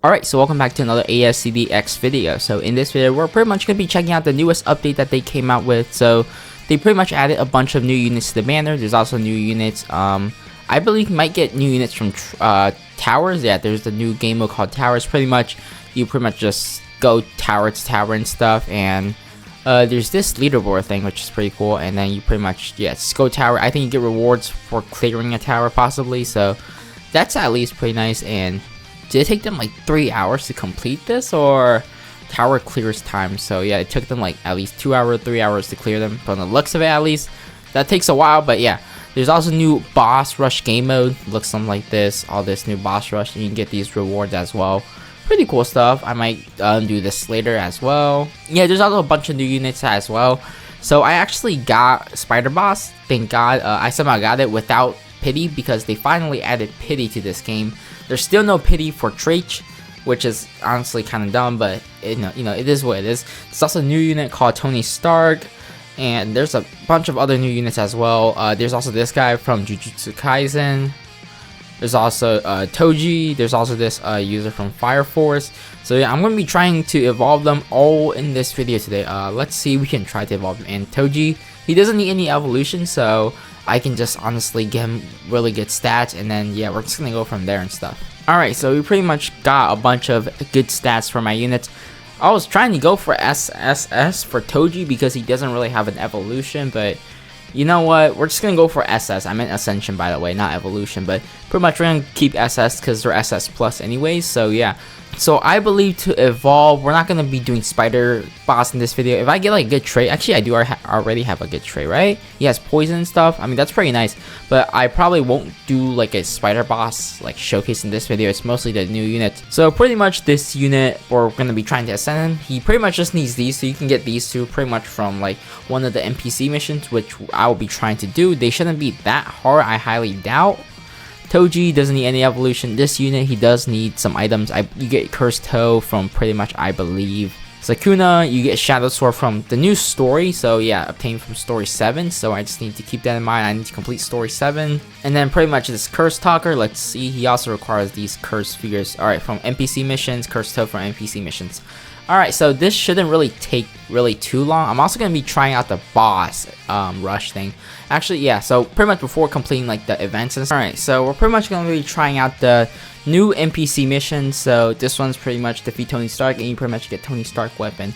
Alright, so welcome back to another Astdx video. So in this video, we're pretty much going to be checking out the newest update that they came out with. So they pretty much added a bunch of new units to the banner. There's also new units. I believe you might get new units from towers. Yeah, there's the new game mode called Towers. You pretty much just go tower to tower and stuff. And there's this leaderboard thing, which is pretty cool. And then you pretty much, just go tower. I think you get rewards for clearing a tower possibly. So that's at least pretty nice. And did it take them like 3 hours to complete this, or tower clears time? So yeah, it took them like at least 2 hours, 3 hours to clear them. From the looks of it, at least that takes a while. But yeah, there's also new boss rush game mode. Looks something like this. All this new boss rush, and you can get these rewards as well. Pretty cool stuff. I might do this later as well. Yeah, there's also a bunch of new units as well. So I actually got Spider Boss. Thank God. I somehow got it without pity, because they finally added pity to this game. There's still no pity for Traich, which is honestly kind of dumb, but it is what it is. There's also a new unit called Tony Stark, and there's a bunch of other new units as well. There's also this guy from Jujutsu Kaisen. There's also Toji. There's also this user from Fire Force. So yeah, I'm going to be trying to evolve them all in this video today. Let's see if we can try to evolve them. And Toji, he doesn't need any evolution, so I can just honestly get him really good stats, and then yeah, we're just gonna go from there and stuff. Alright, so we pretty much got a bunch of good stats for my units. I was trying to go for SSS for Toji because he doesn't really have an evolution, but you know what, we're just gonna go for SS. I meant Ascension, by the way, not evolution, but pretty much we're gonna keep SS because they're SS plus anyways. So yeah, so I believe to evolve, we're not gonna be doing Spider Boss in this video. If I get like a good trait, actually I do already have a good trait, right? He has poison and stuff. I mean, that's pretty nice, but I probably won't do like a Spider Boss like showcase in this video. It's mostly the new unit. So pretty much this unit we're gonna be trying to ascend him. He pretty much just needs these, so you can get these two pretty much from like one of the NPC missions, which I will be trying to do. They shouldn't be that hard, I highly doubt. Toji doesn't need any evolution. This unit, he does need some items. You get Cursed Toe from pretty much, I believe, Sakuna. You get Shadow Sword from the new story. So yeah, obtained from story 7. So I just need to keep that in mind. I need to complete story 7. And then pretty much this Curse Talker. Let's see, he also requires these Curse figures. Alright, from NPC missions, Cursed Toe from NPC missions. Alright, so this shouldn't really take too long. I'm also going to be trying out the boss rush thing. Actually, yeah, so pretty much before completing like the events and stuff. Alright, so we're pretty much going to be trying out the new NPC mission. So this one's pretty much defeat Tony Stark, and you pretty much get Tony Stark weapon.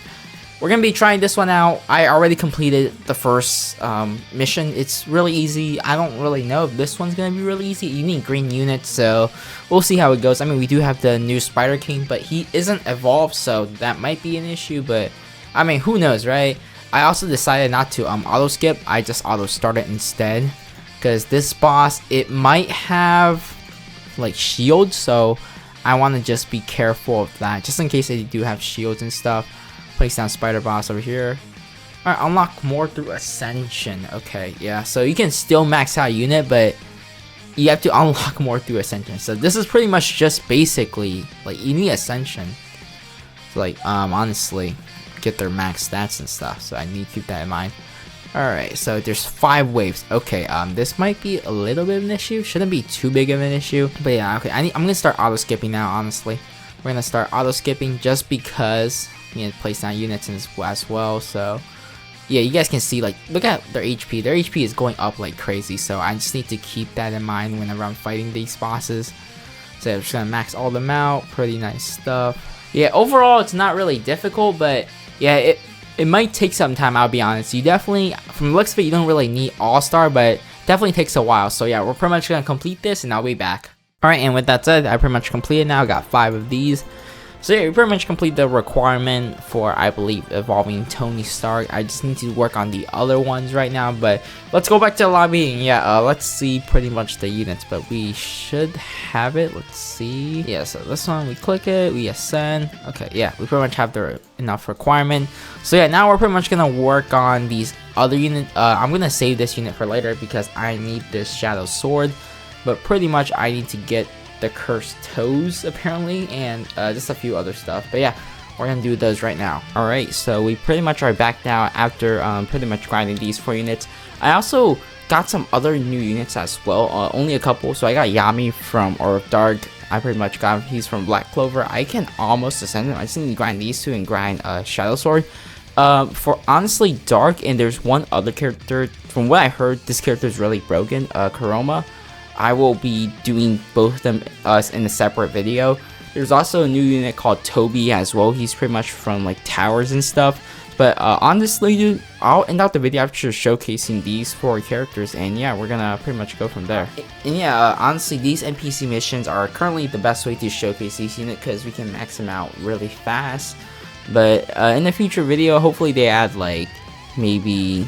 We're going to be trying this one out. I already completed the first mission. It's really easy. I don't really know if this one's going to be really easy. You need green units, so we'll see how it goes. I mean, we do have the new Spider King, but he isn't evolved, so that might be an issue. But I mean, who knows, right? I also decided not to auto skip. I just auto started instead, because this boss, it might have like shields, so I want to just be careful of that, just in case they do have shields and stuff. Place down Spider Boss over here. Alright, unlock more through Ascension. Okay, yeah, so you can still max out a unit, but you have to unlock more through Ascension. So this is pretty much just basically like you need Ascension to like honestly get their max stats and stuff. So I need to keep that in mind. Alright, so there's 5 waves. Okay, this might be a little bit of an issue. Shouldn't be too big of an issue. But yeah, okay, I'm gonna start auto skipping now, honestly. We're gonna start auto skipping just because you need to place down units as well. So yeah, you guys can see, like, look at their HP. Their HP is going up like crazy, so I just need to keep that in mind whenever I'm fighting these bosses. So I'm just gonna max all them out. Pretty nice stuff. Yeah, overall it's not really difficult, but yeah, it might take some time, I'll be honest. You definitely, from the looks of it, you don't really need all-star, but definitely takes a while. So yeah, we're pretty much gonna complete this, and I'll be back. Alright, and with that said, I pretty much completed now. I got 5 of these. So yeah, we pretty much complete the requirement for, I believe, evolving Tony Stark. I just need to work on the other ones right now, but let's go back to the lobby, and yeah, let's see pretty much the units, but we should have it. Let's see. Yeah, so this one, we click it, we ascend. Okay, yeah, we pretty much have the enough requirement. So yeah, now we're pretty much gonna work on these other units. I'm gonna save this unit for later because I need this Shadow Sword, but pretty much I need to get the Cursed Toes apparently, and just a few other stuff. But yeah, we're gonna do those right now. Alright, so we pretty much are back now after pretty much grinding these 4 units. I also got some other new units as well, only a couple. So I got Yami from, or Dark I pretty much got him. He's from Black Clover. I can almost ascend him. I just need to grind these two and grind Shadow Sword. For honestly Dark, and there's one other character. From what I heard, this character is really broken. Kuroma. I will be doing both of them in a separate video. There's also a new unit called Toby as well. He's pretty much from like towers and stuff. But honestly, dude, I'll end out the video after showcasing these 4 characters, and yeah, we're gonna pretty much go from there. And yeah, honestly, these NPC missions are currently the best way to showcase these units because we can max them out really fast. But in the future video, hopefully they add like maybe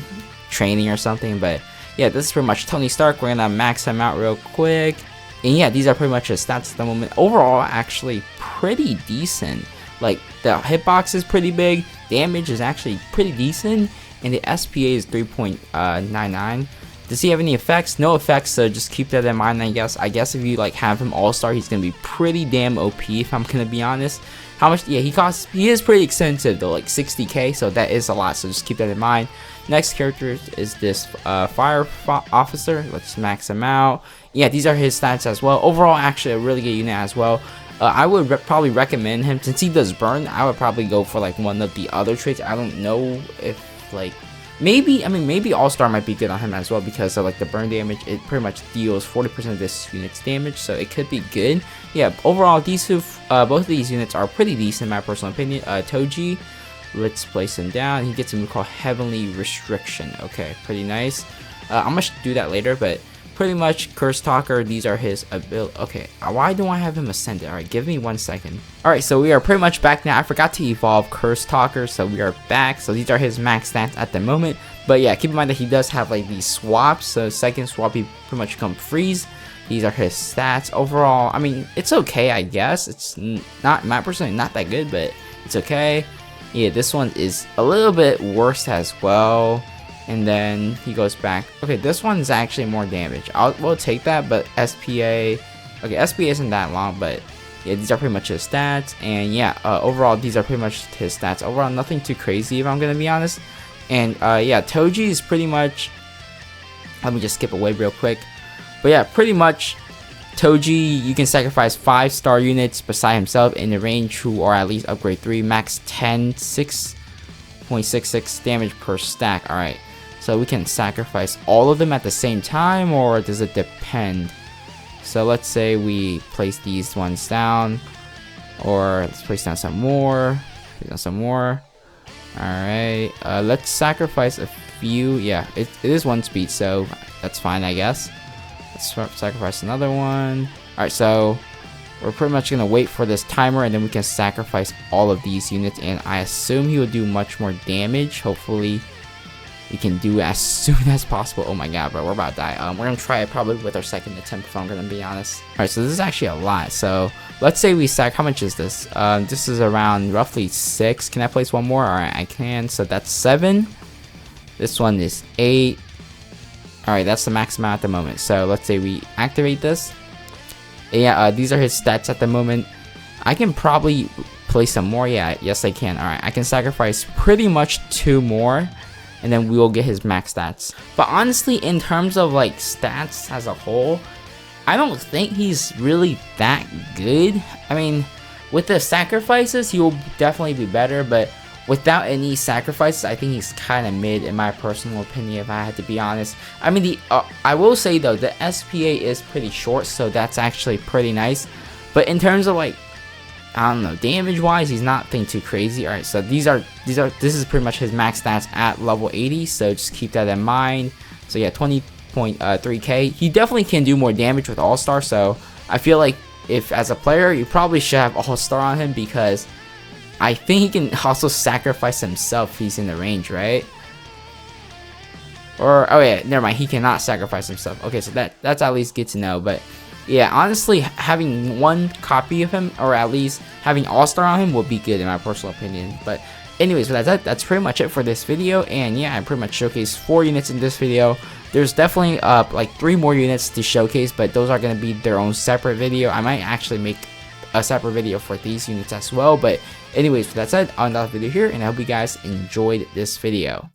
training or something. But yeah, this is pretty much Tony Stark. We're gonna max him out real quick. And yeah, these are pretty much his stats at the moment. Overall, actually pretty decent. Like, the hitbox is pretty big, damage is actually pretty decent, and the SPA is 3.99. Does he have any effects? No effects, so just keep that in mind, I guess. I guess if you like have him all-star, he's gonna be pretty damn OP, if I'm gonna be honest. How much? Yeah, he is pretty expensive though, like 60k, so that is a lot, so just keep that in mind. Next character is this fire officer. Let's max him out. Yeah, these are his stats as well. Overall, actually a really good unit as well. I would probably recommend him, since he does burn. I would probably go for like one of the other traits. I don't know if like maybe All-Star might be good on him as well, because of like the burn damage. It pretty much deals 40% of this unit's damage, so it could be good. Yeah, overall these two, both of these units are pretty decent in my personal opinion. Toji, let's place him down. He gets a move called Heavenly Restriction. Okay, pretty nice. I'm gonna do that later, but pretty much Curse Talker, these are his ability. Okay, why do I have him ascended? Alright, give me 1 second. Alright, so we are pretty much back now. I forgot to evolve Curse Talker, so we are back. So these are his max stats at the moment. But yeah, keep in mind that he does have like these swaps. So second swap, he pretty much become freeze. These are his stats. Overall, I mean, it's okay, I guess. It's not, my personally, not that good, but it's okay. Yeah, this one is a little bit worse as well. And then he goes back. Okay, this one's actually more damage. We'll take that, but SPA. Okay, SPA isn't that long, but yeah, these are pretty much his stats. And yeah, overall, these are pretty much his stats. Overall, nothing too crazy, if I'm gonna be honest. And yeah, Toji is pretty much. Let me just skip away real quick. But yeah, pretty much Toji, you can sacrifice 5-star units beside himself in the range who are at least upgrade 3, max 10, 6.66 damage per stack. Alright. So we can sacrifice all of them at the same time, or does it depend? So let's say we place these ones down, or let's place down some more. Alright, let's sacrifice a few. Yeah, it is 1 speed, so that's fine, I guess. Let's sacrifice another one. Alright, so we're pretty much gonna wait for this timer, and then we can sacrifice all of these units, and I assume he will do much more damage. Hopefully we can do as soon as possible. Oh my god, bro, we're about to die. We're gonna try it probably with our second attempt, if I'm gonna be honest. Alright, so this is actually a lot. So let's say we how much is this? This is around roughly 6. Can I place one more? Alright, I can. So that's 7. This one is 8. Alright, that's the max amount at the moment. So let's say we activate this. Yeah, these are his stats at the moment. I can probably place some more. Yeah, yes I can. Alright, I can sacrifice pretty much 2 more, and then we will get his max stats. But honestly, in terms of like stats as a whole, I don't think he's really that good. I mean, with the sacrifices, he will definitely be better, but without any sacrifices, I think he's kind of mid in my personal opinion, if I had to be honest. I mean, I will say though, the SPA is pretty short, so that's actually pretty nice. But in terms of like, I don't know, damage wise, he's nothing too crazy. Alright, so this is pretty much his max stats at level 80, so just keep that in mind. So yeah, 20.3k. He definitely can do more damage with All-Star, so I feel like if as a player, you probably should have All-Star on him, because I think he can also sacrifice himself if he's in the range, right? Or, oh yeah, never mind, he cannot sacrifice himself. Okay, so that's at least good to know. But yeah, honestly, having 1 copy of him, or at least having All-Star on him, would be good in my personal opinion. But anyways, that's pretty much it for this video. And yeah, I pretty much showcased 4 units in this video. There's definitely like 3 more units to showcase, but those are going to be their own separate video. I might actually make a separate video for these units as well. But anyways, with that said, I'll end off the video here, and I hope you guys enjoyed this video.